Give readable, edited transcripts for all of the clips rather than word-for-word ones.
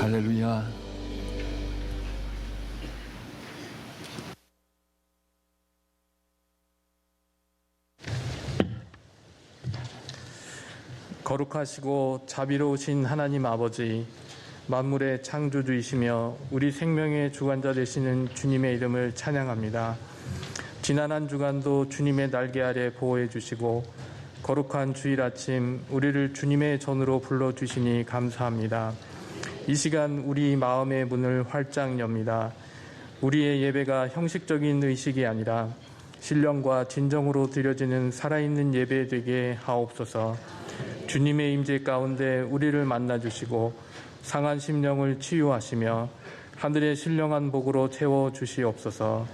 할렐루야. 거룩하시고 자비로우신 하나님 아버지, 만물의 창조주이시며 우리 생명의 주관자 되시는 주님의 이름을 찬양합니다. 지난 한 주간도 주님의 날개 아래 보호해 주시고 거룩한 주일 아침 우리를 주님의 전으로 불러주시니 감사합니다. 이 시간 우리 마음의 문을 활짝 엽니다. 우리의 예배가 형식적인 의식이 아니라 신령과 진정으로 드려지는 살아있는 예배 되게 하옵소서. 주님의 임재 가운데 우리를 만나주시고 상한 심령을 치유하시며 하늘의 신령한 복으로 채워주시옵소서.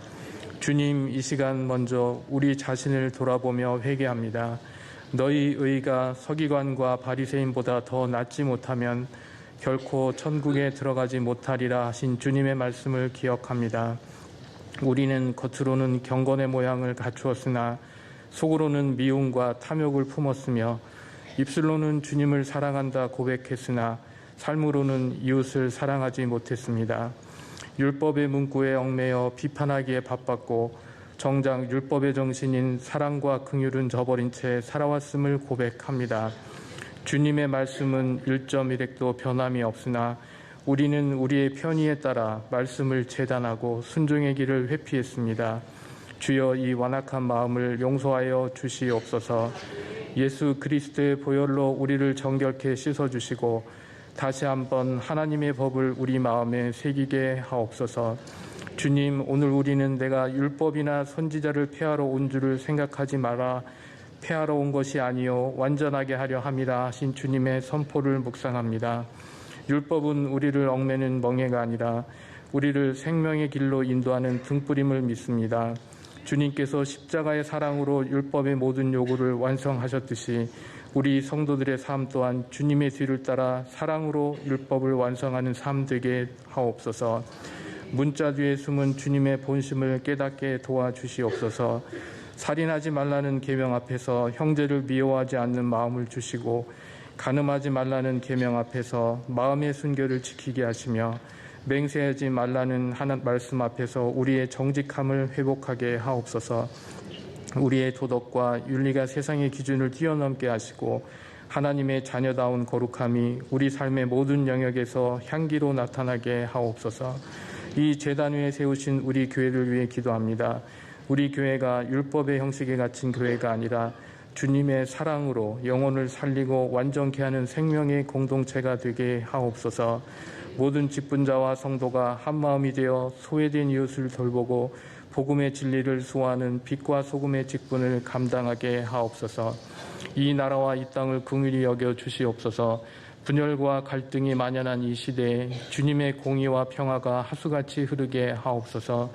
주님, 이 시간 먼저 우리 자신을 돌아보며 회개합니다. 너희 의가 서기관과 바리새인보다 더 낫지 못하면 결코 천국에 들어가지 못하리라 하신 주님의 말씀을 기억합니다. 우리는 겉으로는 경건의 모양을 갖추었으나 속으로는 미움과 탐욕을 품었으며 입술로는 주님을 사랑한다 고백했으나 삶으로는 이웃을 사랑하지 못했습니다. 율법의 문구에 얽매여 비판하기에 바빴고 정작 율법의 정신인 사랑과 긍휼은 저버린 채 살아왔음을 고백합니다. 주님의 말씀은 1.1핵도 변함이 없으나 우리는 우리의 편의에 따라 말씀을 재단하고 순종의 길을 회피했습니다. 주여, 이 완악한 마음을 용서하여 주시옵소서. 예수 그리스도의 보혈로 우리를 정결케 씻어주시고 다시 한번 하나님의 법을 우리 마음에 새기게 하옵소서. 주님, 오늘 우리는 내가 율법이나 선지자를 폐하러 온 줄을 생각하지 마라. 폐하러 온 것이 아니요 완전하게 하려 함이라 하신 주님의 선포를 묵상합니다. 율법은 우리를 얽매는 멍에가 아니라 우리를 생명의 길로 인도하는 등불임을 믿습니다. 주님께서 십자가의 사랑으로 율법의 모든 요구를 완성하셨듯이 우리 성도들의 삶 또한 주님의 뒤를 따라 사랑으로 율법을 완성하는 삶 되게 하옵소서. 문자 뒤에 숨은 주님의 본심을 깨닫게 도와주시옵소서. 살인하지 말라는 계명 앞에서 형제를 미워하지 않는 마음을 주시고 간음하지 말라는 계명 앞에서 마음의 순결을 지키게 하시며 맹세하지 말라는 하나님 말씀 앞에서 우리의 정직함을 회복하게 하옵소서. 우리의 도덕과 윤리가 세상의 기준을 뛰어넘게 하시고 하나님의 자녀다운 거룩함이 우리 삶의 모든 영역에서 향기로 나타나게 하옵소서. 이 제단 위에 세우신 우리 교회를 위해 기도합니다. 우리 교회가 율법의 형식에 갇힌 교회가 아니라 주님의 사랑으로 영혼을 살리고 완전케 하는 생명의 공동체가 되게 하옵소서. 모든 직분자와 성도가 한마음이 되어 소외된 이웃을 돌보고 복음의 진리를 수호하는 빛과 소금의 직분을 감당하게 하옵소서. 이 나라와 이 땅을 긍휼히 여겨 주시옵소서. 분열과 갈등이 만연한 이 시대에 주님의 공의와 평화가 하수같이 흐르게 하옵소서.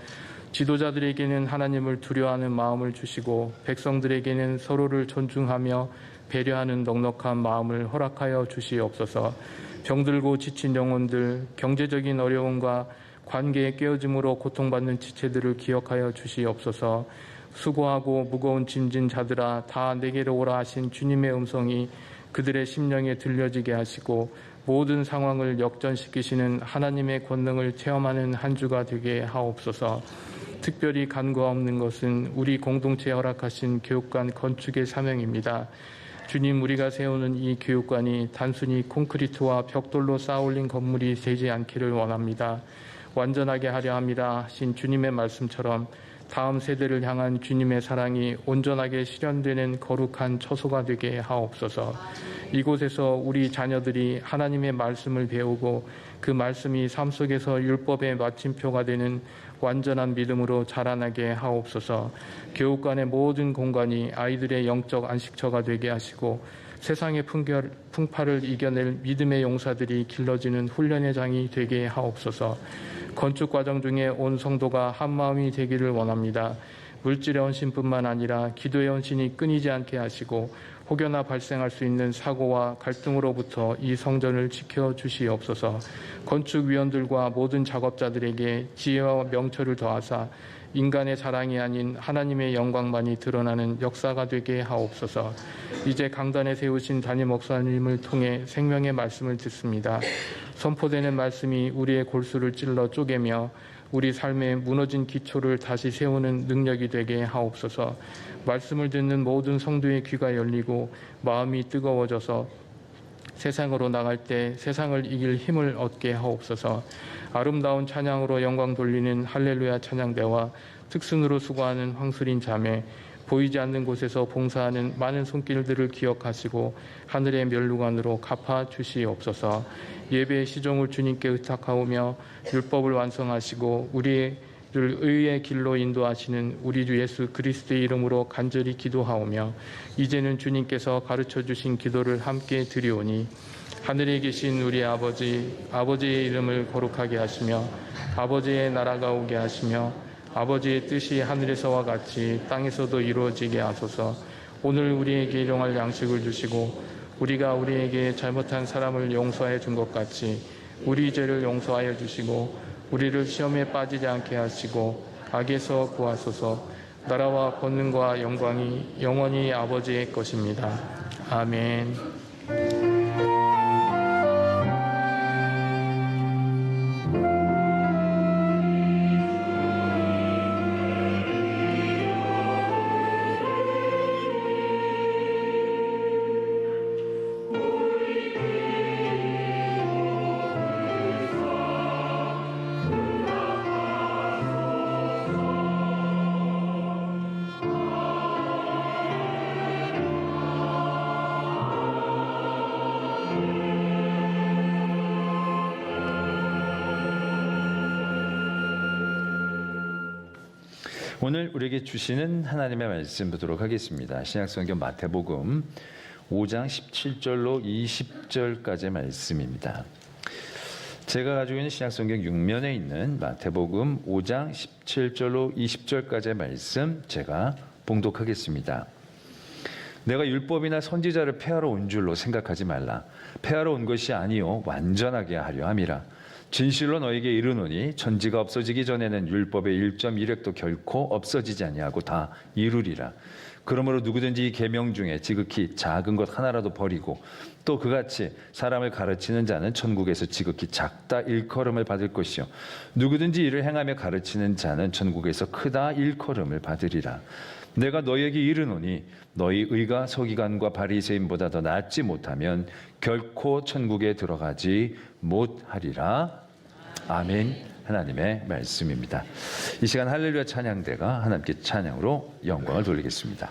지도자들에게는 하나님을 두려워하는 마음을 주시고 백성들에게는 서로를 존중하며 배려하는 넉넉한 마음을 허락하여 주시옵소서. 병들고 지친 영혼들, 경제적인 어려움과 관계의 깨어짐으로 고통받는 지체들을 기억하여 주시옵소서. 수고하고 무거운 짐진 자들아 다 내게로 오라 하신 주님의 음성이 그들의 심령에 들려지게 하시고 모든 상황을 역전시키시는 하나님의 권능을 체험하는 한 주가 되게 하옵소서. 특별히 간과 없는 것은 우리 공동체에 허락하신 교육관 건축의 사명입니다. 주님, 우리가 세우는 이 교육관이 단순히 콘크리트와 벽돌로 쌓아올린 건물이 되지 않기를 원합니다. 완전하게 하려 함이라 하신 주님의 말씀처럼 다음 세대를 향한 주님의 사랑이 온전하게 실현되는 거룩한 처소가 되게 하옵소서. 이곳에서 우리 자녀들이 하나님의 말씀을 배우고 그 말씀이 삶 속에서 율법의 마침표가 되는 완전한 믿음으로 자라나게 하옵소서. 교육관의 모든 공간이 아이들의 영적 안식처가 되게 하시고 세상의 풍파를 이겨낼 믿음의 용사들이 길러지는 훈련의 장이 되게 하옵소서. 건축 과정 중에 온 성도가 한마음이 되기를 원합니다. 물질의 헌신뿐만 아니라 기도의 헌신이 끊이지 않게 하시고 혹여나 발생할 수 있는 사고와 갈등으로부터 이 성전을 지켜주시옵소서. 건축위원들과 모든 작업자들에게 지혜와 명철을 더하사 인간의 자랑이 아닌 하나님의 영광만이 드러나는 역사가 되게 하옵소서. 이제 강단에 세우신 담임 목사님을 통해 생명의 말씀을 듣습니다. 선포되는 말씀이 우리의 골수를 찔러 쪼개며 우리 삶의 무너진 기초를 다시 세우는 능력이 되게 하옵소서. 말씀을 듣는 모든 성도의 귀가 열리고 마음이 뜨거워져서 세상으로 나갈 때 세상을 이길 힘을 얻게 하옵소서. 아름다운 찬양으로 영광 돌리는 할렐루야 찬양대와 특순으로 수고하는 황수린 자매, 보이지 않는 곳에서 봉사하는 많은 손길들을 기억하시고 하늘의 멸류관으로 갚아 주시옵소서. 예배의 시종을 주님께 의탁하오며 율법을 완성하시고 우리를 의의 길로 인도하시는 우리 주 예수 그리스도의 이름으로 간절히 기도하오며 이제는 주님께서 가르쳐 주신 기도를 함께 드리오니 하늘에 계신 우리 아버지의 이름을 거룩하게 하시며 아버지의 나라가 오게 하시며 아버지의 뜻이 하늘에서와 같이 땅에서도 이루어지게 하소서. 오늘 우리에게 일용할 양식을 주시고 우리가 우리에게 잘못한 사람을 용서해 준 것 같이 우리 죄를 용서하여 주시고 우리를 시험에 빠지지 않게 하시고 악에서 구하소서. 나라와 권능과 영광이 영원히 아버지의 것입니다. 아멘. 오늘 우리에게 주시는 하나님의 말씀 보도록 하겠습니다. 신약성경 마태복음 5장 17절로 20절까지의 말씀입니다. 제가 가지고 있는 신약성경 6면에 있는 마태복음 5장 17절로 20절까지의 말씀 제가 봉독하겠습니다. 내가 율법이나 선지자를 폐하러 온 줄로 생각하지 말라. 폐하러 온 것이 아니요 완전하게 하려 함이라. 진실로 너에게 이르노니 천지가 없어지기 전에는 율법의 1.1획도 결코 없어지지 아니하고 다 이루리라. 그러므로 누구든지 이 계명 중에 지극히 작은 것 하나라도 버리고 또 그같이 사람을 가르치는 자는 천국에서 지극히 작다 일컬음을 받을 것이요 누구든지 이를 행하며 가르치는 자는 천국에서 크다 일컬음을 받으리라. 내가 너희에게 이르노니 너희 의가 서기관과 바리새인보다 더 낫지 못하면 결코 천국에 들어가지 못하리라. 아멘. 하나님의 말씀입니다. 이 시간 할렐루야 찬양대가 하나님께 찬양으로 영광을 돌리겠습니다.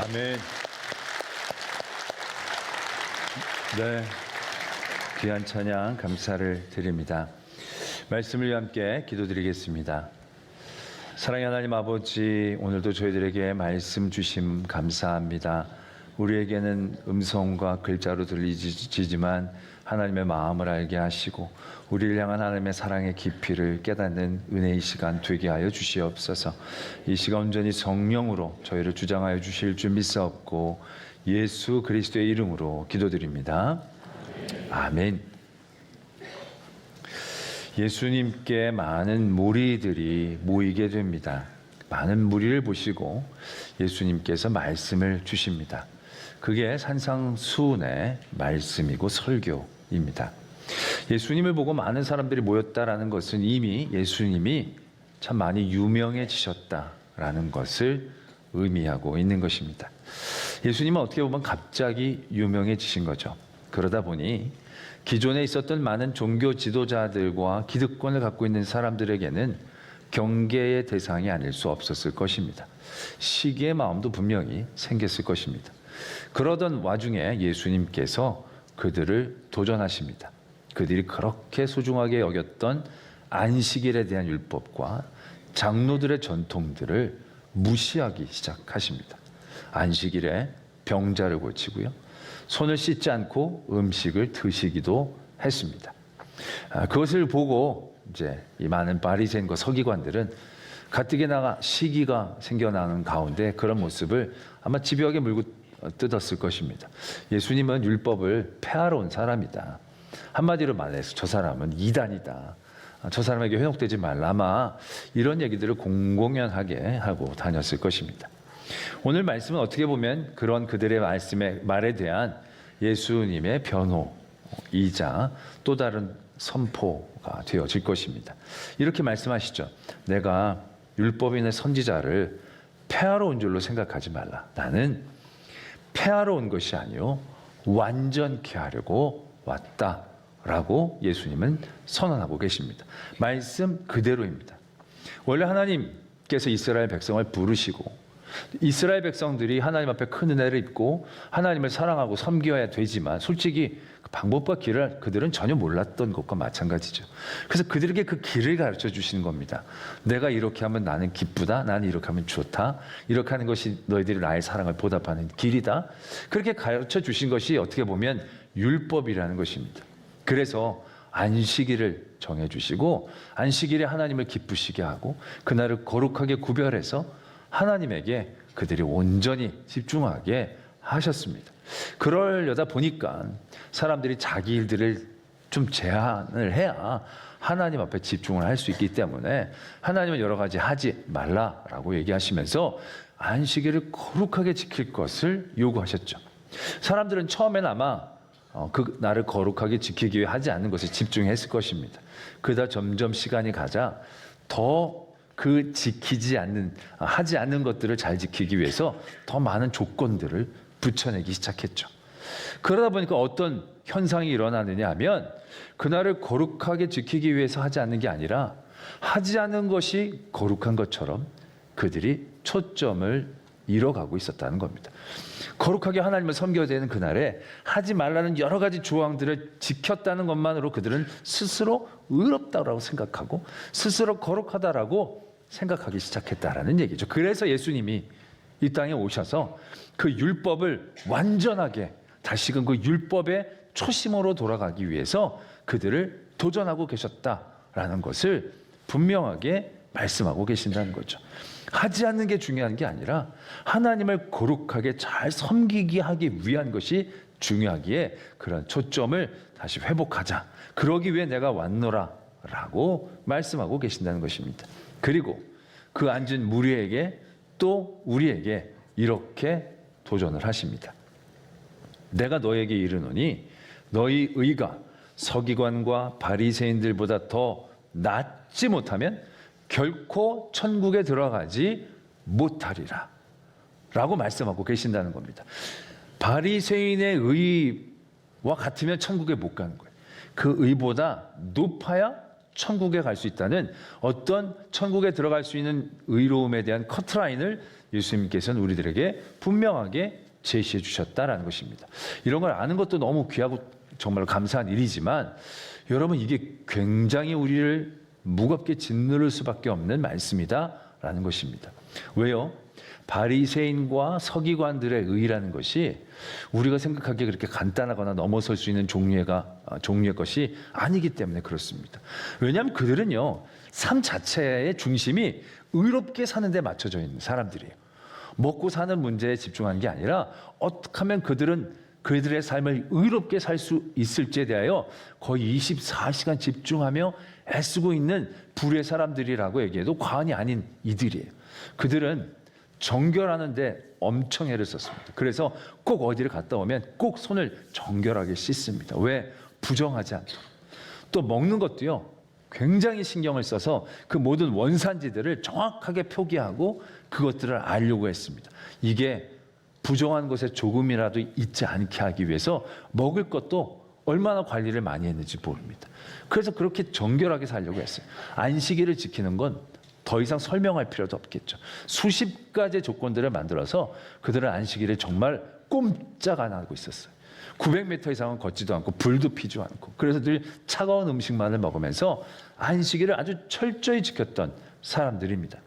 아멘. 네, 귀한 찬양 감사를 드립니다. 말씀을 위해 함께 기도드리겠습니다. 사랑의 하나님 아버지, 오늘도 저희들에게 말씀 주심 감사합니다. 우리에게는 음성과 글자로 들리지만 하나님의 마음을 알게 하시고 우리를 향한 하나님의 사랑의 깊이를 깨닫는 은혜의 시간 되게 하여 주시옵소서. 이 시간 온전히 성령으로 저희를 주장하여 주실 줄 믿사옵고 예수 그리스도의 이름으로 기도드립니다. 아멘. 예수님께 많은 무리들이 모이게 됩니다. 많은 무리를 보시고 예수님께서 말씀을 주십니다. 그게 산상수훈의 말씀이고 설교입니다. 예수님을 보고 많은 사람들이 모였다라는 것은 이미 예수님이 참 많이 유명해지셨다라는 것을 의미하고 있는 것입니다. 예수님은 어떻게 보면 갑자기 유명해지신 거죠. 그러다 보니 기존에 있었던 많은 종교 지도자들과 기득권을 갖고 있는 사람들에게는 경계의 대상이 아닐 수 없었을 것입니다. 시기의 마음도 분명히 생겼을 것입니다. 그러던 와중에 예수님께서 그들을 도전하십니다. 그들이 그렇게 소중하게 여겼던 안식일에 대한 율법과 장로들의 전통들을 무시하기 시작하십니다. 안식일에 병자를 고치고요, 손을 씻지 않고 음식을 드시기도 했습니다. 그것을 보고 이제 이 많은 바리새인과 서기관들은 가뜩이 나가 시기가 생겨나는 가운데 그런 모습을 아마 집요하게 물고 뜯었을 것입니다. 예수님은 율법을 폐하러 온 사람이다. 한마디로 말해서 저 사람은 이단이다. 저 사람에게 회복되지 말라. 아마 이런 얘기들을 공공연하게 하고 다녔을 것입니다. 오늘 말씀은 어떻게 보면 그런 그들의 말에 대한 예수님의 변호이자 또 다른 선포가 되어질 것입니다. 이렇게 말씀하시죠. 내가 율법인의 선지자를 폐하러 온 줄로 생각하지 말라. 나는 폐하러 온 것이 아니요 완전케 하려고 왔다라고 예수님은 선언하고 계십니다. 말씀 그대로입니다. 원래 하나님께서 이스라엘 백성을 부르시고 이스라엘 백성들이 하나님 앞에 큰 은혜를 입고 하나님을 사랑하고 섬겨야 되지만 솔직히 그 방법과 길을 그들은 전혀 몰랐던 것과 마찬가지죠. 그래서 그들에게 그 길을 가르쳐 주시는 겁니다. 내가 이렇게 하면 나는 기쁘다. 나는 이렇게 하면 좋다. 이렇게 하는 것이 너희들이 나의 사랑을 보답하는 길이다. 그렇게 가르쳐 주신 것이 어떻게 보면 율법이라는 것입니다. 그래서 안식일을 정해주시고 안식일에 하나님을 기쁘시게 하고 그날을 거룩하게 구별해서 하나님에게 그들이 온전히 집중하게 하셨습니다. 그러려다 보니까 사람들이 자기 일들을 좀 제한을 해야 하나님 앞에 집중을 할 수 있기 때문에 하나님은 여러 가지 하지 말라라고 얘기하시면서 안식일을 거룩하게 지킬 것을 요구하셨죠. 사람들은 처음엔 아마 그 날을 거룩하게 지키기 위해 하지 않는 것에 집중했을 것입니다. 그러다 점점 시간이 가자 더 그 하지 않는 것들을 잘 지키기 위해서 더 많은 조건들을 붙여내기 시작했죠. 그러다 보니까 어떤 현상이 일어나느냐 하면 그날을 거룩하게 지키기 위해서 하지 않는 게 아니라 하지 않는 것이 거룩한 것처럼 그들이 초점을 잃어가고 있었다는 겁니다. 거룩하게 하나님을 섬겨야 되는 그날에 하지 말라는 여러 가지 조항들을 지켰다는 것만으로 그들은 스스로 의롭다고 생각하고 스스로 거룩하다라고 생각하기 시작했다라는 얘기죠. 그래서 예수님이 이 땅에 오셔서 그 율법을 완전하게 다시금 그 율법의 초심으로 돌아가기 위해서 그들을 도전하고 계셨다라는 것을 분명하게 말씀하고 계신다는 거죠. 하지 않는 게 중요한 게 아니라 하나님을 거룩하게 잘 섬기게 하기 위한 것이 중요하기에 그런 초점을 다시 회복하자. 그러기 위해 내가 왔노라 라고 말씀하고 계신다는 것입니다. 그리고 그 앉은 무리에게 또 우리에게 이렇게 도전을 하십니다. 내가 너에게 이르노니 너희 의가 서기관과 바리새인들보다 더 낫지 못하면 결코 천국에 들어가지 못하리라 라고 말씀하고 계신다는 겁니다. 바리새인의 의와 같으면 천국에 못 가는 거예요. 그 의보다 높아야 천국에 갈 수 있다는 어떤 천국에 들어갈 수 있는 의로움에 대한 커트라인을 예수님께서는 우리들에게 분명하게 제시해 주셨다라는 것입니다. 이런 걸 아는 것도 너무 귀하고 정말 감사한 일이지만 여러분, 이게 굉장히 우리를 무겁게 짓누를 수밖에 없는 말씀이다라는 것입니다. 왜요? 바리새인과 서기관들의 의라는 것이 우리가 생각하기에 그렇게 간단하거나 넘어설 수 있는 종류의 것이 아니기 때문에 그렇습니다. 왜냐하면 그들은요, 삶 자체의 중심이 의롭게 사는 데 맞춰져 있는 사람들이에요. 먹고 사는 문제에 집중하는 게 아니라 어떻게 하면 그들의 삶을 의롭게 살 수 있을지에 대하여 거의 24시간 집중하며 애쓰고 있는 불의 사람들이라고 얘기해도 과언이 아닌 이들이에요. 그들은 정결하는데 엄청 애를 썼습니다. 그래서 꼭 어디를 갔다 오면 꼭 손을 정결하게 씻습니다. 왜? 부정하지 않도록. 또 먹는 것도요, 굉장히 신경을 써서 그 모든 원산지들을 정확하게 표기하고 그것들을 알려고 했습니다. 이게 부정한 것에 조금이라도 있지 않게 하기 위해서 먹을 것도 얼마나 관리를 많이 했는지 모릅니다. 그래서 그렇게 정결하게 살려고 했어요. 안식일을 지키는 건 더 이상 설명할 필요도 없겠죠. 수십 가지 조건들을 만들어서 그들은 안식일에 정말 꼼짝 안 하고 있었어요. 900m 이상은 걷지도 않고 불도 피지 않고, 그래서 늘 차가운 음식만을 먹으면서 안식일을 아주 철저히 지켰던 사람들입니다.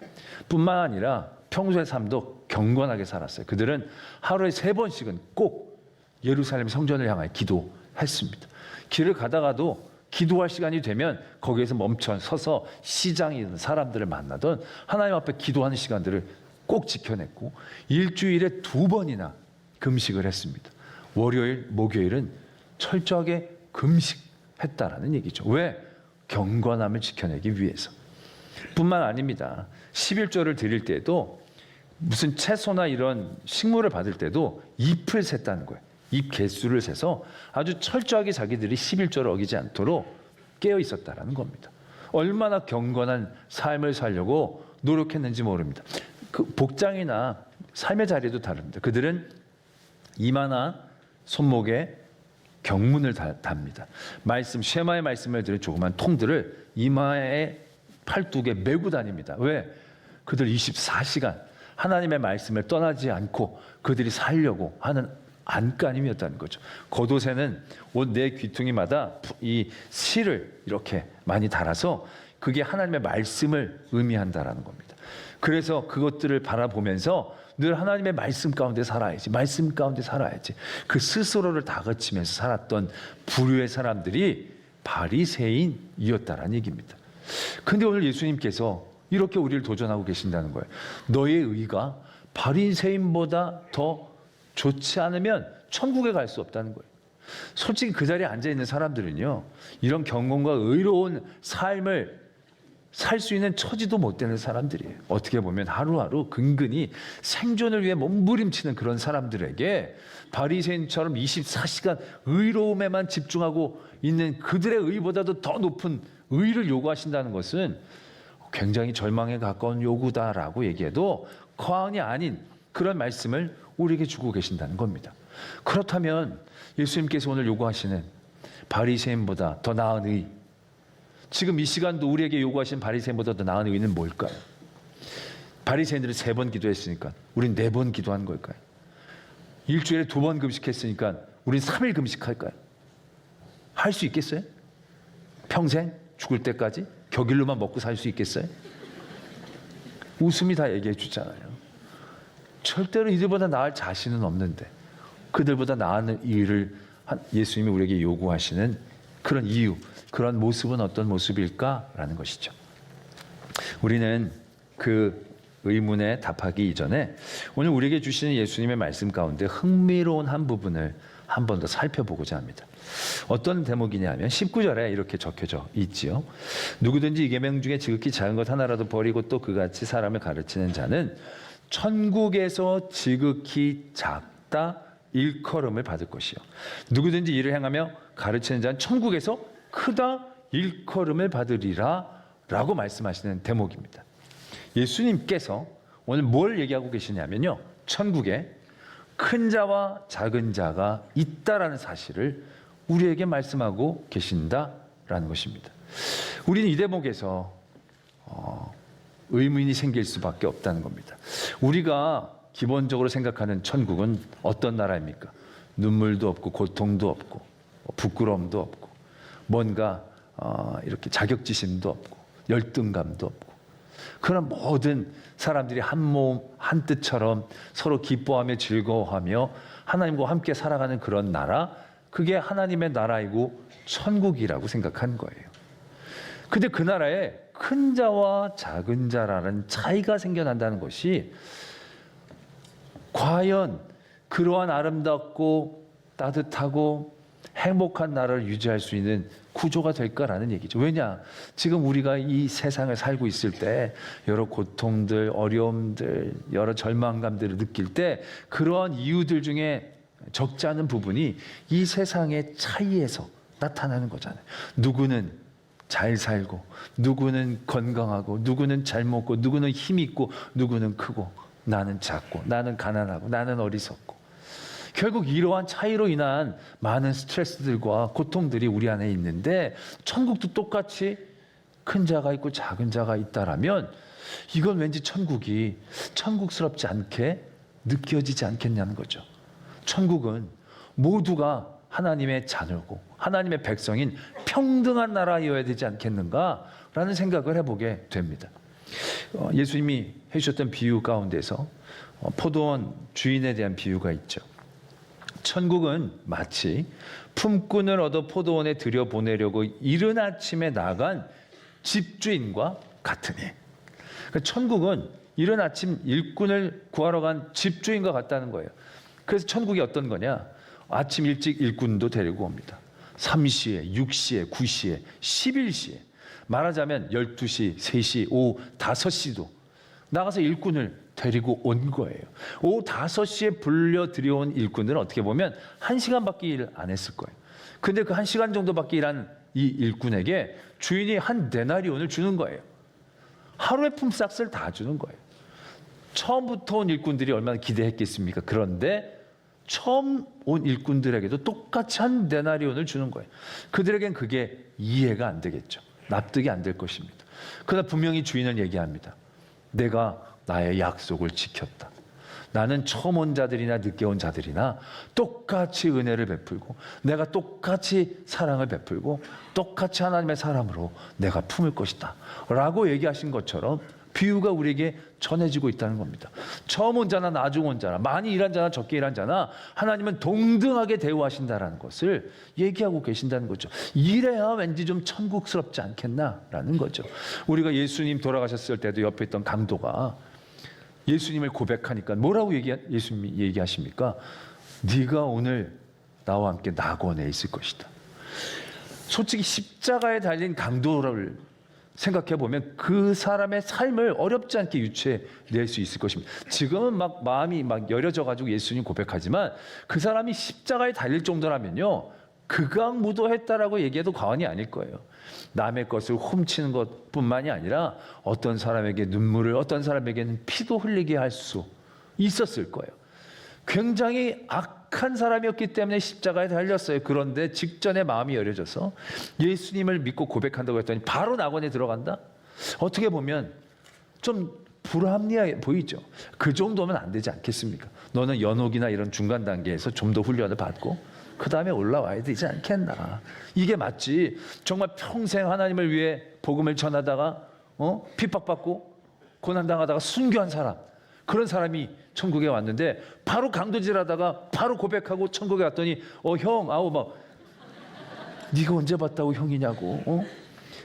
뿐만 아니라 평소의 삶도 경건하게 살았어요. 그들은 하루에 3번씩은 꼭 예루살렘 성전을 향하여 기도했습니다. 길을 가다가도 기도할 시간이 되면 거기에서 멈춰 서서 시장에 있는 사람들을 만나던 하나님 앞에 기도하는 시간들을 꼭 지켜냈고, 일주일에 2번이나 금식을 했습니다. 월요일, 목요일은 철저하게 금식했다라는 얘기죠. 왜? 경건함을 지켜내기 위해서. 뿐만 아닙니다. 11조를 드릴 때도 무슨 채소나 이런 식물을 받을 때도 잎을 셌다는 거예요. 잎 개수를 세서 아주 철저하게 자기들이 11조를 어기지 않도록 깨어 있었다라는 겁니다. 얼마나 경건한 삶을 살려고 노력했는지 모릅니다. 그 복장이나 삶의 자리도 다릅니다. 그들은 이마나 손목에 경문을 답니다. 쉐마의 말씀을 들은 조그만 통들을 이마에 팔뚝에 메고 다닙니다. 왜? 그들 24시간 하나님의 말씀을 떠나지 않고 그들이 살려고 하는 안간힘이었다는 거죠. 겉옷에는 옷 내 귀퉁이마다 이 실을 이렇게 많이 달아서 그게 하나님의 말씀을 의미한다라는 겁니다. 그래서 그것들을 바라보면서 늘 하나님의 말씀 가운데 살아야지, 말씀 가운데 살아야지, 그 스스로를 다그치면서 살았던 부류의 사람들이 바리새인이었다라는 얘기입니다. 근데 오늘 예수님께서 이렇게 우리를 도전하고 계신다는 거예요. 너의 의가 바리새인보다 더 좋지 않으면 천국에 갈 수 없다는 거예요. 솔직히 그 자리에 앉아있는 사람들은요, 이런 경건과 의로운 삶을 살 수 있는 처지도 못 되는 사람들이에요. 어떻게 보면 하루하루 근근히 생존을 위해 몸부림치는 그런 사람들에게 바리새인처럼 24시간 의로움에만 집중하고 있는 그들의 의보다도 더 높은 의를 요구하신다는 것은 굉장히 절망에 가까운 요구다라고 얘기해도 과언이 아닌 그런 말씀을 우리에게 주고 계신다는 겁니다. 그렇다면 예수님께서 오늘 요구하시는 바리새인보다 더 나은 의, 지금 이 시간도 우리에게 요구하신 바리새인보다 더 나은 의는 뭘까요? 바리새인들은 3번 기도했으니까 우린 4번 기도한 걸까요? 일주일에 2번 금식했으니까 우린 3일 금식할까요? 할 수 있겠어요? 평생 죽을 때까지 격일로만 먹고 살 수 있겠어요? 웃음이 다 얘기해 주잖아요. 절대로 이들보다 나을 자신은 없는데 그들보다 나은 일을 예수님이 우리에게 요구하시는 그런 이유, 그런 모습은 어떤 모습일까라는 것이죠. 우리는 그 의문에 답하기 이전에 오늘 우리에게 주시는 예수님의 말씀 가운데 흥미로운 한 부분을 한 번 더 살펴보고자 합니다. 어떤 대목이냐면 19절에 이렇게 적혀져 있지요. 누구든지 이 계명 중에 지극히 작은 것 하나라도 버리고 또 그같이 사람을 가르치는 자는 천국에서 지극히 작다 일컬음을 받을 것이요. 누구든지 이를 행하며 가르치는 자는 천국에서 크다 일컬음을 받으리라 라고 말씀하시는 대목입니다. 예수님께서 오늘 뭘 얘기하고 계시냐면요, 천국에 큰 자와 작은 자가 있다라는 사실을 우리에게 말씀하고 계신다라는 것입니다. 우리는 이 대목에서 의문이 생길 수밖에 없다는 겁니다. 우리가 기본적으로 생각하는 천국은 어떤 나라입니까? 눈물도 없고 고통도 없고 부끄러움도 없고 뭔가 이렇게 자격지심도 없고 열등감도 없고 그런 모든 사람들이 한 몸 한 뜻처럼 서로 기뻐하며 즐거워하며 하나님과 함께 살아가는 그런 나라, 그게 하나님의 나라이고 천국이라고 생각한 거예요. 근데 그 나라에 큰 자와 작은 자라는 차이가 생겨난다는 것이 과연 그러한 아름답고 따뜻하고 행복한 나라를 유지할 수 있는 구조가 될까라는 얘기죠. 왜냐? 지금 우리가 이 세상을 살고 있을 때 여러 고통들, 어려움들, 여러 절망감들을 느낄 때 그러한 이유들 중에 적지 않은 부분이 이 세상의 차이에서 나타나는 거잖아요. 누구는 잘 살고, 누구는 건강하고, 누구는 잘 먹고, 누구는 힘 있고, 누구는 크고, 나는 작고, 나는 가난하고, 나는 어리석고. 결국 이러한 차이로 인한 많은 스트레스들과 고통들이 우리 안에 있는데 천국도 똑같이 큰 자가 있고 작은 자가 있다라면 이건 왠지 천국이 천국스럽지 않게 느껴지지 않겠냐는 거죠. 천국은 모두가 하나님의 자녀고 하나님의 백성인 평등한 나라여야 되지 않겠는가라는 생각을 해보게 됩니다. 예수님이 해주셨던 비유 가운데서 포도원 주인에 대한 비유가 있죠. 천국은 마치 품꾼을 얻어 포도원에 들여보내려고 이른 아침에 나간 집주인과 같으니, 그러니까 천국은 이른 아침 일꾼을 구하러 간 집주인과 같다는 거예요. 그래서 천국이 어떤 거냐? 아침 일찍 일꾼도 데리고 옵니다. 3시에, 6시에, 9시에, 11시에, 말하자면 12시, 3시, 오후 5시도 나가서 일꾼을 데리고 온 거예요. 오후 5시에 불려 들여온 일꾼들은 어떻게 보면 1시간밖에 일 안 했을 거예요. 근데 그 1시간 정도밖에 일한 이 일꾼에게 주인이 한 데나리온을 주는 거예요. 하루의 품삯을 다 주는 거예요. 처음부터 온 일꾼들이 얼마나 기대했겠습니까? 그런데 처음 온 일꾼들에게도 똑같이 한 데나리온을 주는 거예요. 그들에겐 그게 이해가 안 되겠죠. 납득이 안 될 것입니다. 그러나 분명히 주인은 얘기합니다. 내가 나의 약속을 지켰다. 나는 처음 온 자들이나 늦게 온 자들이나 똑같이 은혜를 베풀고 내가 똑같이 사랑을 베풀고 똑같이 하나님의 사람으로 내가 품을 것이다 라고 얘기하신 것처럼 비유가 우리에게 전해지고 있다는 겁니다. 처음 온 자나 나중 온 자나 많이 일한 자나 적게 일한 자나 하나님은 동등하게 대우하신다는 것을 얘기하고 계신다는 거죠. 이래야 왠지 좀 천국스럽지 않겠나라는 거죠. 우리가 예수님 돌아가셨을 때도 옆에 있던 강도가 예수님을 고백하니까 뭐라고 예수님이 얘기하십니까? 네가 오늘 나와 함께 낙원에 있을 것이다. 솔직히 십자가에 달린 강도를 생각해 보면 그 사람의 삶을 어렵지 않게 유추해낼 수 있을 것입니다. 지금은 막 마음이 막 여려져 가지고 예수님 고백하지만 그 사람이 십자가에 달릴 정도라면요 극악무도했다라고 얘기해도 과언이 아닐 거예요. 남의 것을 훔치는 것뿐만이 아니라 어떤 사람에게 눈물을, 어떤 사람에게는 피도 흘리게 할 수 있었을 거예요. 굉장히 악한 사람이었기 때문에 십자가에 달렸어요. 그런데 직전에 마음이 여려져서 예수님을 믿고 고백한다고 했더니 바로 낙원에 들어간다? 어떻게 보면 좀 불합리해 보이죠. 그 정도면 안 되지 않겠습니까? 너는 연옥이나 이런 중간 단계에서 좀 더 훈련을 받고 그 다음에 올라와야 되지 않겠나. 이게 맞지. 정말 평생 하나님을 위해 복음을 전하다가 핍박받고 고난당하다가 순교한 사람, 그런 사람이 천국에 왔는데 바로 강도질하다가 바로 고백하고 천국에 왔더니 형, 막 네가 언제 봤다고 형이냐고.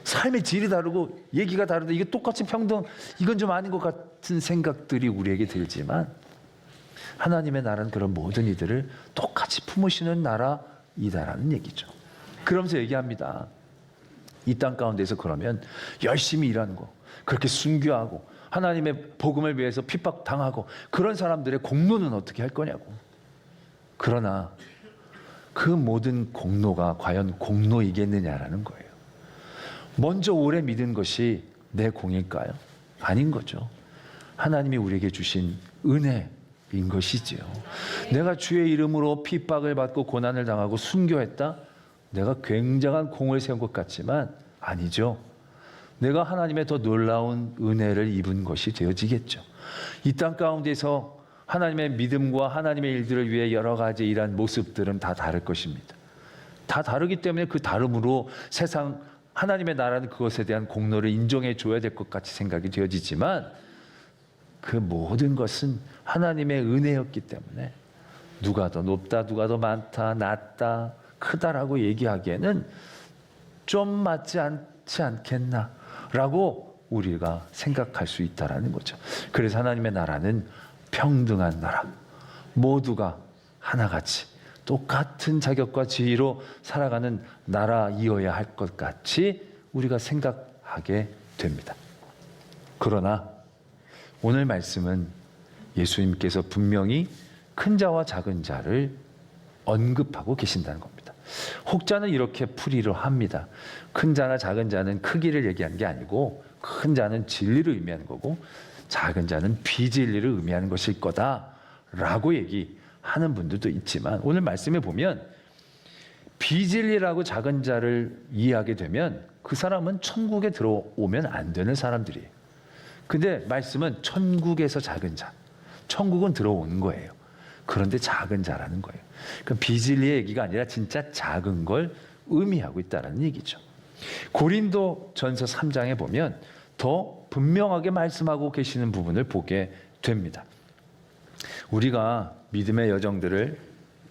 삶의 질이 다르고 얘기가 다르다. 이게 똑같이 평등, 이건 좀 아닌 것 같은 생각들이 우리에게 들지만 하나님의 나라는 그런 모든 이들을 똑같이 품으시는 나라이다라는 얘기죠. 그러면서 얘기합니다. 이 땅 가운데서 그러면 열심히 일하는 거, 그렇게 순교하고 하나님의 복음을 위해서 핍박당하고 그런 사람들의 공로는 어떻게 할 거냐고. 그러나 그 모든 공로가 과연 공로이겠느냐라는 거예요. 먼저 오래 믿은 것이 내 공일까요? 아닌 거죠. 하나님이 우리에게 주신 은혜인 것이지요. 내가 주의 이름으로 핍박을 받고 고난을 당하고 순교했다? 내가 굉장한 공을 세운 것 같지만 아니죠. 내가 하나님의 더 놀라운 은혜를 입은 것이 되어지겠죠. 이 땅 가운데서 하나님의 믿음과 하나님의 일들을 위해 여러 가지 일한 모습들은 다 다를 것입니다. 다 다르기 때문에 그 다름으로 세상 하나님의 나라는 그것에 대한 공로를 인정해 줘야 될 것 같이 생각이 되어지지만 그 모든 것은 하나님의 은혜였기 때문에 누가 더 높다, 누가 더 많다, 낫다, 크다라고 얘기하기에는 좀 맞지 않지 않겠나라고 우리가 생각할 수 있다라는 거죠. 그래서 하나님의 나라는 평등한 나라, 모두가 하나같이 똑같은 자격과 지위로 살아가는 나라이어야 할 것 같이 우리가 생각하게 됩니다. 그러나 오늘 말씀은 예수님께서 분명히 큰 자와 작은 자를 언급하고 계신다는 겁니다. 혹자는 이렇게 풀이를 합니다. 큰 자나 작은 자는 크기를 얘기하는 게 아니고 큰 자는 진리를 의미하는 거고 작은 자는 비진리를 의미하는 것일 거다라고 얘기하는 분들도 있지만 오늘 말씀에 보면 비진리라고 작은 자를 이해하게 되면 그 사람은 천국에 들어오면 안 되는 사람들이에요. 근데 말씀은 천국에서 작은 자, 천국은 들어오는 거예요. 그런데 작은 자라는 거예요. 그러니까 비진리의 얘기가 아니라 진짜 작은 걸 의미하고 있다는 얘기죠. 고린도 전서 3장에 보면 더 분명하게 말씀하고 계시는 부분을 보게 됩니다. 우리가 믿음의 여정들을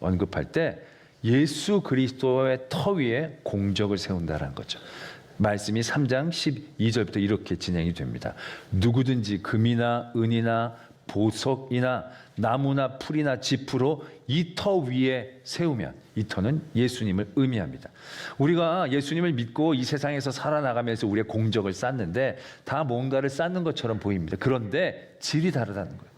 언급할 때 예수 그리스도의 터 위에 공적을 세운다는 거죠. 말씀이 3장 12절부터 이렇게 진행이 됩니다. 누구든지 금이나 은이나 보석이나 나무나 풀이나 짚으로 이 터 위에 세우면, 이 터는 예수님을 의미합니다. 우리가 예수님을 믿고 이 세상에서 살아나가면서 우리의 공적을 쌓는데 다 뭔가를 쌓는 것처럼 보입니다. 그런데 질이 다르다는 거예요.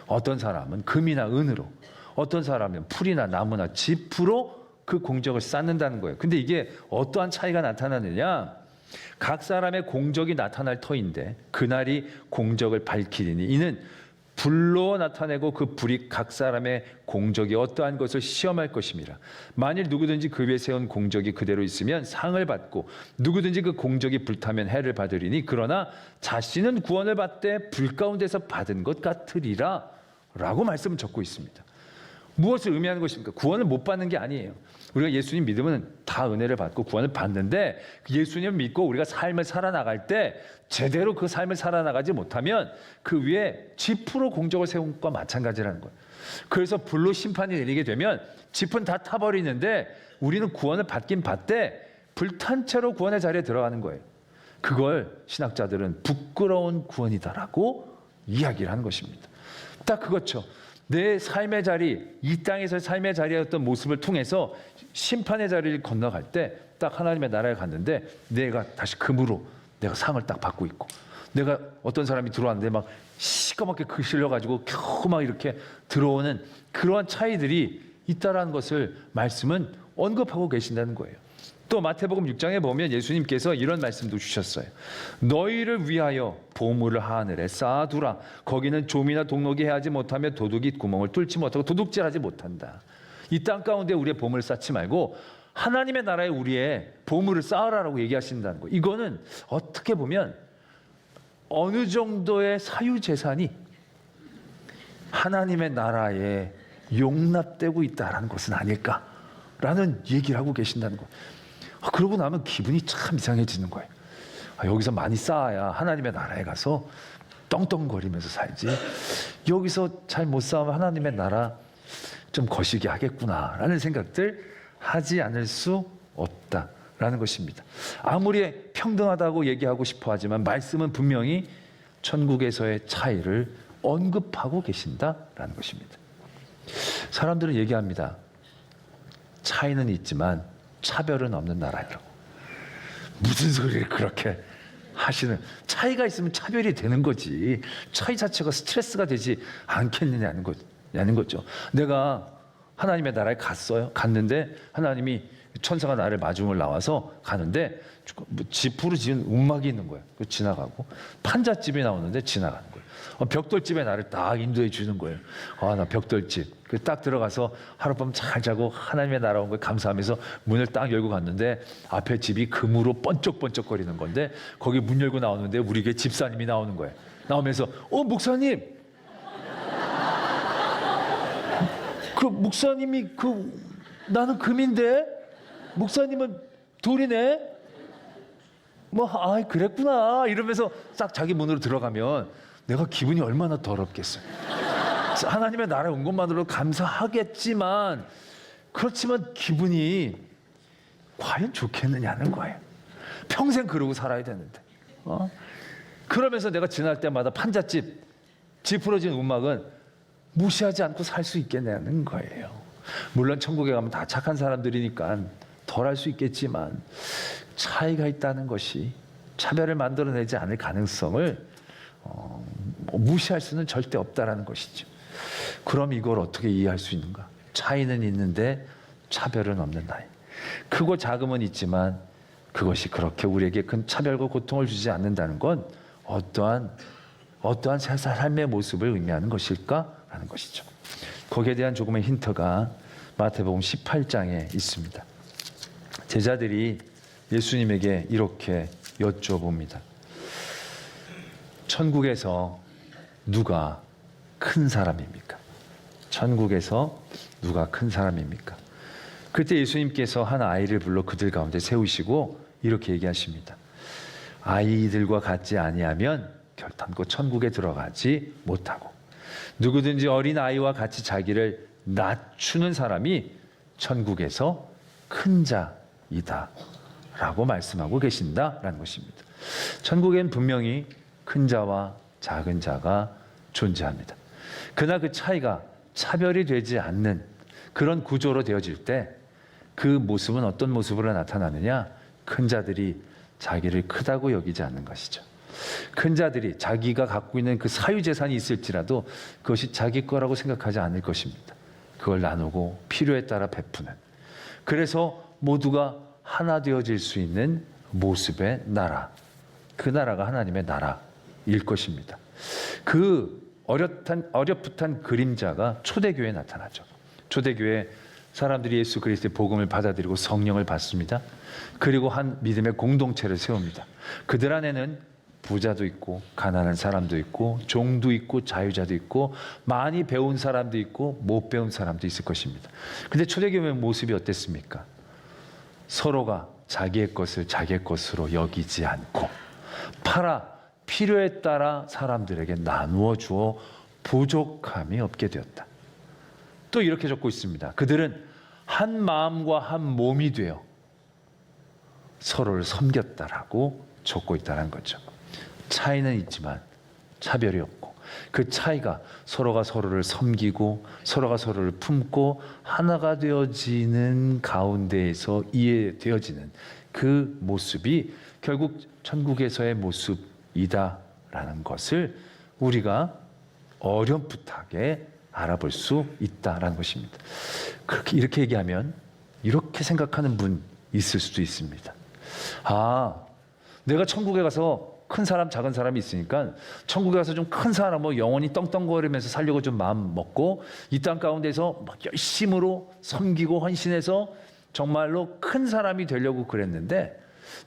어떤 사람은 금이나 은으로, 어떤 사람은 풀이나 나무나 짚으로 그 공적을 쌓는다는 거예요. 근데 이게 어떠한 차이가 나타나느냐? 각 사람의 공적이 나타날 터인데 그날이 공적을 밝히리니 이는 불로 나타내고 그 불이 각 사람의 공적이 어떠한 것을 시험할 것입니다. 만일 누구든지 그 위에 세운 공적이 그대로 있으면 상을 받고 누구든지 그 공적이 불타면 해를 받으리니 그러나 자신은 구원을 받되 불 가운데서 받은 것 같으리라 라고 말씀을 적고 있습니다. 무엇을 의미하는 것입니까? 구원을 못 받는 게 아니에요. 우리가 예수님 믿으면 다 은혜를 받고 구원을 받는데 예수님을 믿고 우리가 삶을 살아나갈 때 제대로 그 삶을 살아나가지 못하면 그 위에 짚으로 공적을 세운 것과 마찬가지라는 거예요. 그래서 불로 심판이 내리게 되면 짚은 다 타버리는데 우리는 구원을 받긴 받되 불탄 채로 구원의 자리에 들어가는 거예요. 그걸 신학자들은 부끄러운 구원이다라고 이야기를 하는 것입니다. 딱 그렇죠. 내 삶의 자리, 이 땅에서의 삶의 자리였던 모습을 통해서 심판의 자리를 건너갈 때 딱 하나님의 나라에 갔는데 내가 다시 금으로 내가 상을 딱 받고 있고 내가 어떤 사람이 들어왔는데 막 시꺼멓게 거실려가지고 겨우 막 이렇게 들어오는 그러한 차이들이 있다라는 것을 말씀은 언급하고 계신다는 거예요. 또 마태복음 6장에 보면 예수님께서 이런 말씀도 주셨어요. 너희를 위하여 보물을 하늘에 쌓아두라. 거기는 좀이나 동록이 해하지 못하며 도둑이 구멍을 뚫지 못하고 도둑질하지 못한다. 이 땅 가운데 우리의 보물을 쌓지 말고 하나님의 나라에 우리의 보물을 쌓으라라고 얘기하신다는 거예요. 이거는 어떻게 보면 어느 정도의 사유재산이 하나님의 나라에 용납되고 있다는 것은 아닐까라는 얘기를 하고 계신다는 거예요. 그러고 나면 기분이 참 이상해지는 거예요. 여기서 많이 쌓아야 하나님의 나라에 가서 떵떵거리면서 살지. 여기서 잘 못 쌓으면 하나님의 나라 좀 거시기 하겠구나라는 생각들 하지 않을 수 없다라는 것입니다. 아무리 평등하다고 얘기하고 싶어 하지만 말씀은 분명히 천국에서의 차이를 언급하고 계신다라는 것입니다. 사람들은 얘기합니다. 차이는 있지만 차별은 없는 나라라고. 무슨 소리를 그렇게 하시는. 차이가 있으면 차별이 되는 거지. 차이 자체가 스트레스가 되지 않겠느냐는 거죠. 내가 하나님의 나라에 갔어요. 갔는데 하나님이 천사가 나를 마중을 나와서 가는데 지프로 지은 움막이 있는 거예요. 지나가고 판잣집이 나오는데 지나가는 거예요. 벽돌집에 나를 딱 인도해 주는 거예요. 나 벽돌집. 딱 들어가서 하룻밤 잘 자고 하나님의 나라 온 걸 감사하면서 문을 딱 열고 갔는데 앞에 집이 금으로 번쩍번쩍거리는 건데 거기 문 열고 나오는데 우리 교회 집사님이 나오는 거예요. 나오면서 목사님, 그 목사님이 나는 금인데 목사님은 돌이네. 그랬구나 이러면서 싹 자기 문으로 들어가면 내가 기분이 얼마나 더럽겠어요. 하나님의 나라에 온 것만으로 감사하겠지만 그렇지만 기분이 과연 좋겠느냐는 거예요. 평생 그러고 살아야 되는데. 그러면서 내가 지날 때마다 판잣집, 지푸러진 움막은 무시하지 않고 살 수 있겠냐는 거예요. 물론 천국에 가면 다 착한 사람들이니까 덜 할 수 있겠지만 차이가 있다는 것이 차별을 만들어내지 않을 가능성을 무시할 수는 절대 없다라는 것이죠. 그럼 이걸 어떻게 이해할 수 있는가? 차이는 있는데 차별은 없는 나이. 크고 작음은 있지만 그것이 그렇게 우리에게 큰 차별과 고통을 주지 않는다는 건 어떠한 삶의 모습을 의미하는 것일까라는 것이죠. 거기에 대한 조금의 힌트가 마태복음 18장에 있습니다. 제자들이 예수님에게 이렇게 여쭤봅니다. 천국에서 누가 큰 사람입니까? 천국에서 누가 큰 사람입니까? 그때 예수님께서 한 아이를 불러 그들 가운데 세우시고 이렇게 얘기하십니다. 아이들과 같지 아니하면 결탄코 천국에 들어가지 못하고 누구든지 어린 아이와 같이 자기를 낮추는 사람이 천국에서 큰 자이다 라고 말씀하고 계신다라는 것입니다. 천국엔 분명히 큰 자와 작은 자가 존재합니다. 그러나 그 차이가 차별이 되지 않는 그런 구조로 되어질 때 그 모습은 어떤 모습으로 나타나느냐? 큰 자들이 자기를 크다고 여기지 않는 것이죠. 큰 자들이 자기가 갖고 있는 그 사유재산이 있을지라도 그것이 자기 거라고 생각하지 않을 것입니다. 그걸 나누고 필요에 따라 베푸는, 그래서 모두가 하나 되어질 수 있는 모습의 나라, 그 나라가 하나님의 나라일 것입니다. 그 어렴풋한 그림자가 초대교회에 나타나죠. 초대교회 사람들이 예수 그리스도의 복음을 받아들이고 성령을 받습니다. 그리고 한 믿음의 공동체를 세웁니다. 그들 안에는 부자도 있고 가난한 사람도 있고 종도 있고 자유자도 있고 많이 배운 사람도 있고 못 배운 사람도 있을 것입니다. 근데 초대교회의 모습이 어땠습니까? 서로가 자기의 것을 자기의 것으로 여기지 않고 필요에 따라 사람들에게 나누어 주어 부족함이 없게 되었다. 또 이렇게 적고 있습니다. 그들은 한 마음과 한 몸이 되어 서로를 섬겼다라고 적고 있다는 거죠. 차이는 있지만 차별이 없고 그 차이가 서로가 서로를 섬기고 서로가 서로를 품고 하나가 되어지는 가운데에서 이해되어지는 그 모습이 결국 천국에서의 모습이다라는 것을 우리가 어렴풋하게 알아볼 수 있다라는 것입니다. 그렇게 이렇게 얘기하면 이렇게 생각하는 분 있을 수도 있습니다. 내가 천국에 가서 큰 사람 작은 사람이 있으니까 천국에 가서 좀 큰 사람 영원히 떵떵거리면서 살려고 좀 마음 먹고 이 땅 가운데서 막 열심으로 섬기고 헌신해서 정말로 큰 사람이 되려고 그랬는데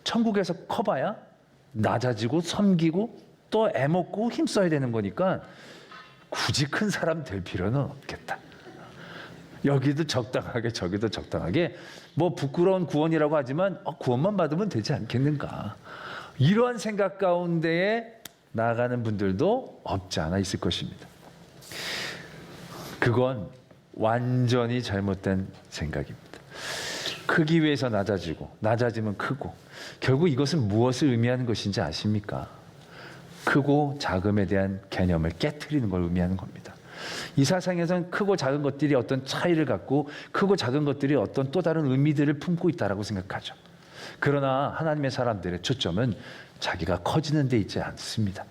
천국에서 커봐야 낮아지고 섬기고 또 애먹고 힘써야 되는 거니까 굳이 큰 사람 될 필요는 없겠다. 여기도 적당하게 저기도 적당하게 부끄러운 구원이라고 하지만 구원만 받으면 되지 않겠는가. 이러한 생각 가운데에 나아가는 분들도 없지 않아 있을 것입니다. 그건 완전히 잘못된 생각입니다. 크기 위해서 낮아지고 낮아지면 크고 결국 이것은 무엇을 의미하는 것인지 아십니까? 크고 작음에 대한 개념을 깨트리는 걸 의미하는 겁니다. 이 세상에서는 크고 작은 것들이 어떤 차이를 갖고 크고 작은 것들이 어떤 또 다른 의미들을 품고 있다고 생각하죠. 그러나 하나님의 사람들의 초점은 자기가 커지는 데 있지 않습니다.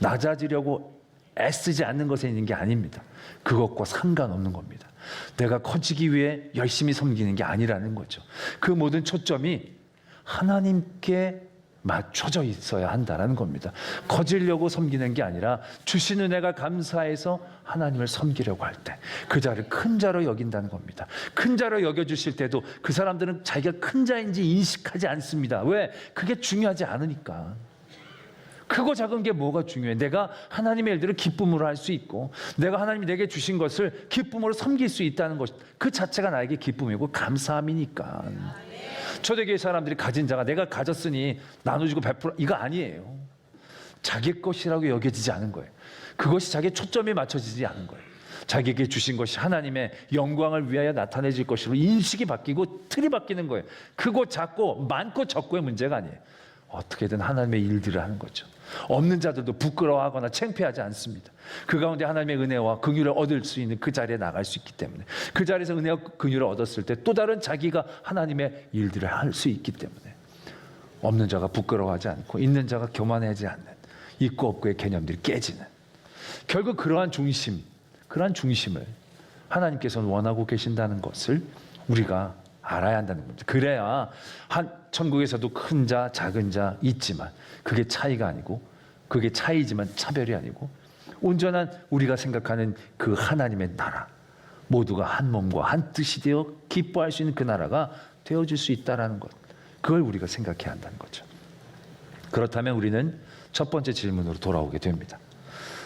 낮아지려고 애쓰지 않는 것에 있는 게 아닙니다. 그것과 상관없는 겁니다. 내가 커지기 위해 열심히 섬기는 게 아니라는 거죠. 그 모든 초점이 하나님께 맞춰져 있어야 한다는 겁니다. 커지려고 섬기는 게 아니라 주신 은혜가 감사해서 하나님을 섬기려고 할 때 그 자를 큰 자로 여긴다는 겁니다. 큰 자로 여겨주실 때도 그 사람들은 자기가 큰 자인지 인식하지 않습니다. 왜? 그게 중요하지 않으니까. 크고 작은 게 뭐가 중요해? 내가 하나님의 일들을 기쁨으로 할 수 있고 내가 하나님이 내게 주신 것을 기쁨으로 섬길 수 있다는 것, 그 자체가 나에게 기쁨이고 감사함이니까. 초대교회 사람들이 가진 자가 내가 가졌으니 나눠주고 베풀어, 이거 아니에요. 자기 것이라고 여겨지지 않은 거예요. 그것이 자기의 초점이 맞춰지지 않은 거예요. 자기에게 주신 것이 하나님의 영광을 위하여 나타내질 것으로 인식이 바뀌고 틀이 바뀌는 거예요. 크고 작고 많고 적고의 문제가 아니에요. 어떻게든 하나님의 일들을 하는 거죠. 없는 자들도 부끄러워하거나 창피하지 않습니다. 그 가운데 하나님의 은혜와 긍휼을 얻을 수 있는 그 자리에 나갈 수 있기 때문에, 그 자리에서 은혜와 긍휼을 얻었을 때 또 다른 자기가 하나님의 일들을 할 수 있기 때문에 없는 자가 부끄러워하지 않고 있는 자가 교만하지 않는, 있고 없고의 개념들이 깨지는, 결국 그러한 중심을 하나님께서는 원하고 계신다는 것을 우리가 알아야 한다는 겁니다. 그래야 천국에서도 큰 자, 작은 자 있지만 그게 차이가 아니고, 그게 차이지만 차별이 아니고 온전한 우리가 생각하는 그 하나님의 나라, 모두가 한 몸과 한 뜻이 되어 기뻐할 수 있는 그 나라가 되어질 수 있다는 것, 그걸 우리가 생각해야 한다는 거죠. 그렇다면 우리는 첫 번째 질문으로 돌아오게 됩니다.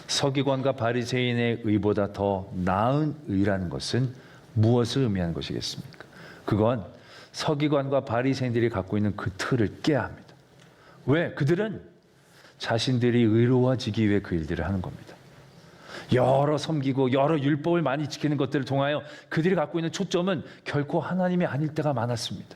서기관과 바리새인의 의보다 더 나은 의라는 것은 무엇을 의미하는 것이겠습니까? 그건 서기관과 바리새인들이 갖고 있는 그 틀을 깨야 합니다. 왜? 그들은 자신들이 의로워지기 위해 그 일들을 하는 겁니다. 여러 섬기고 여러 율법을 많이 지키는 것들을 통하여 그들이 갖고 있는 초점은 결코 하나님이 아닐 때가 많았습니다.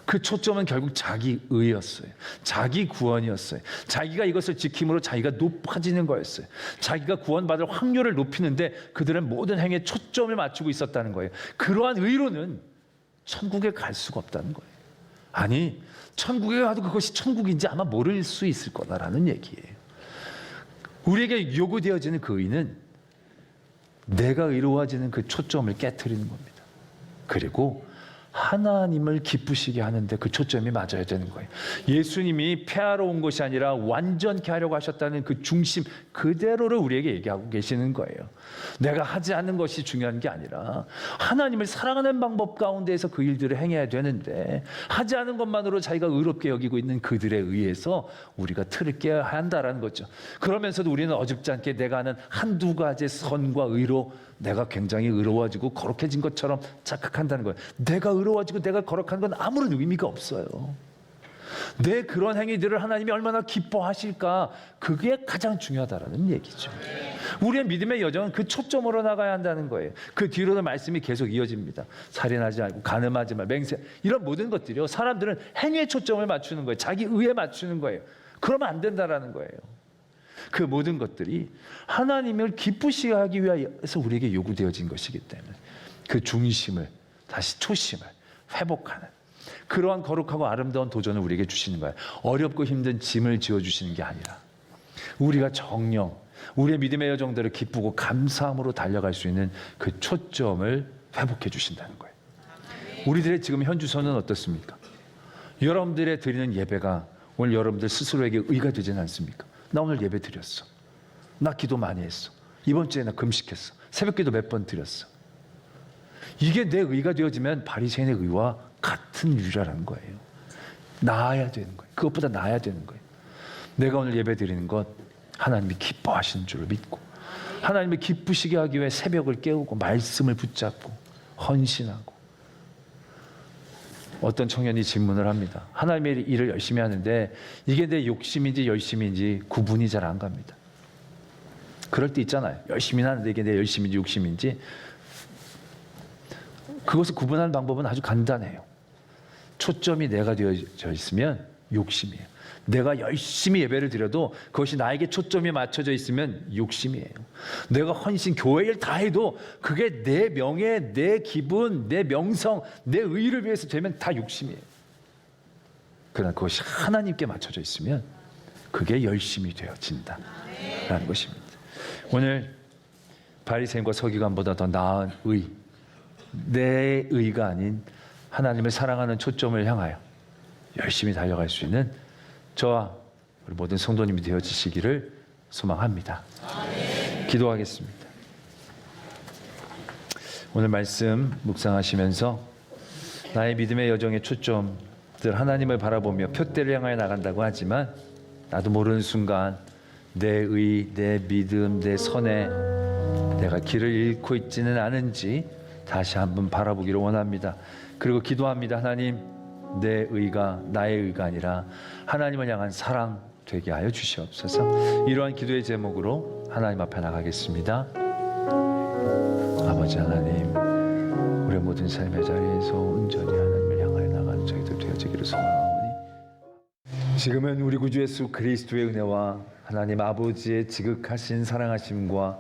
그 초점은 결국 자기 의였어요. 자기 구원이었어요. 자기가 이것을 지킴으로 자기가 높아지는 거였어요. 자기가 구원받을 확률을 높이는데 그들은 모든 행위에 초점을 맞추고 있었다는 거예요. 그러한 의로는 천국에 갈 수가 없다는 거예요. 아니, 천국에 가도 그것이 천국인지 아마 모를 수 있을 거다라는 얘기예요. 우리에게 요구되어지는 그 의는 내가 의로워지는 그 초점을 깨트리는 겁니다. 그리고 하나님을 기쁘시게 하는데 그 초점이 맞아야 되는 거예요. 예수님이 폐하러 온 것이 아니라 완전케 하려고 하셨다는 그 중심 그대로를 우리에게 얘기하고 계시는 거예요. 내가 하지 않는 것이 중요한 게 아니라 하나님을 사랑하는 방법 가운데에서 그 일들을 행해야 되는데, 하지 않은 것만으로 자기가 의롭게 여기고 있는 그들에 의해서 우리가 틀을 깨야 한다는 거죠. 그러면서도 우리는 어줍지 않게 내가 하는 한두 가지 선과 의로 내가 굉장히 의로워지고 거룩해진 것처럼 착각한다는 거예요. 내가 의로워지고 내가 거룩한 건 아무런 의미가 없어요. 내 그런 행위들을 하나님이 얼마나 기뻐하실까, 그게 가장 중요하다는 얘기죠. 우리의 믿음의 여정은 그 초점으로 나가야 한다는 거예요. 그 뒤로는 말씀이 계속 이어집니다. 살인하지 말고, 간음하지 말고, 맹세, 이런 모든 것들이요, 사람들은 행위에 초점을 맞추는 거예요. 자기 의에 맞추는 거예요. 그러면 안 된다라는 거예요. 그 모든 것들이 하나님을 기쁘시게 하기 위해서 우리에게 요구되어진 것이기 때문에 그 중심을, 다시 초심을 회복하는 그러한 거룩하고 아름다운 도전을 우리에게 주시는 거예요. 어렵고 힘든 짐을 지어주시는 게 아니라 우리가 정령 우리의 믿음의 여정들을 기쁘고 감사함으로 달려갈 수 있는 그 초점을 회복해 주신다는 거예요. 우리들의 지금 현주소는 어떻습니까? 여러분들의 드리는 예배가 오늘 여러분들 스스로에게 의가 되지는 않습니까? 나 오늘 예배 드렸어. 나 기도 많이 했어. 이번 주에 나 금식했어. 새벽기도 몇 번 드렸어. 이게 내 의가 되어지면 바리새인의 의와 같은 유라라는 거예요. 나아야 되는 거예요. 그것보다 나아야 되는 거예요. 내가 오늘 예배 드리는 것 하나님이 기뻐하시는 줄을 믿고, 하나님이 기쁘시게 하기 위해 새벽을 깨우고 말씀을 붙잡고 헌신하고. 어떤 청년이 질문을 합니다. 하나님의 일을 열심히 하는데 이게 내 욕심인지 열심인지 구분이 잘 안 갑니다. 그럴 때 있잖아요. 열심히 하는데 이게 내 열심인지 욕심인지. 그것을 구분하는 방법은 아주 간단해요. 초점이 내가 되어져 있으면 욕심이에요. 내가 열심히 예배를 드려도 그것이 나에게 초점이 맞춰져 있으면 욕심이에요. 내가 헌신, 교회 일 다 해도 그게 내 명예, 내 기분, 내 명성, 내 의의를 위해서 되면 다 욕심이에요. 그러나 그것이 하나님께 맞춰져 있으면 그게 열심이 되어진다라는 것입니다. 오늘 바리새인과 서기관보다 더 나은 의, 내 의가 아닌 하나님을 사랑하는 초점을 향하여 열심히 달려갈 수 있는 저와 우리 모든 성도님이 되어지시기를 소망합니다. 기도하겠습니다. 오늘 말씀 묵상하시면서 나의 믿음의 여정의 초점들 하나님을 바라보며 표대를 향하여 나간다고 하지만 나도 모르는 순간 내 의, 내 믿음, 내 선에 내가 길을 잃고 있지는 않은지 다시 한번 바라보기를 원합니다. 그리고 기도합니다. 하나님, 내 의가 나의 의가 아니라 하나님을 향한 사랑 되게 하여 주시옵소서. 이러한 기도의 제목으로 하나님 앞에 나가겠습니다. 아버지 하나님, 우리의 모든 삶의 자리에서 온전히 하나님을 향하여 나가는 저희들 되어지기를 소망하오니 지금은 우리 구주 예수 그리스도의 은혜와 하나님 아버지의 지극하신 사랑하심과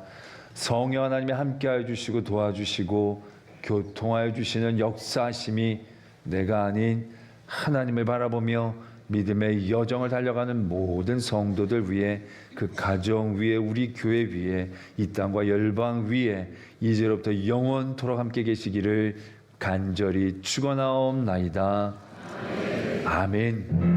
성령 하나님이 함께하여 주시고 도와주시고 교통하여 주시는 역사하심이 내가 아닌 하나님을 바라보며 믿음의 여정을 달려가는 모든 성도들 위해, 그 가정 위에, 우리 교회 위에, 이 땅과 열방 위에 이제로부터 영원토록 함께 계시기를 간절히 축원하옵나이다. 아멘.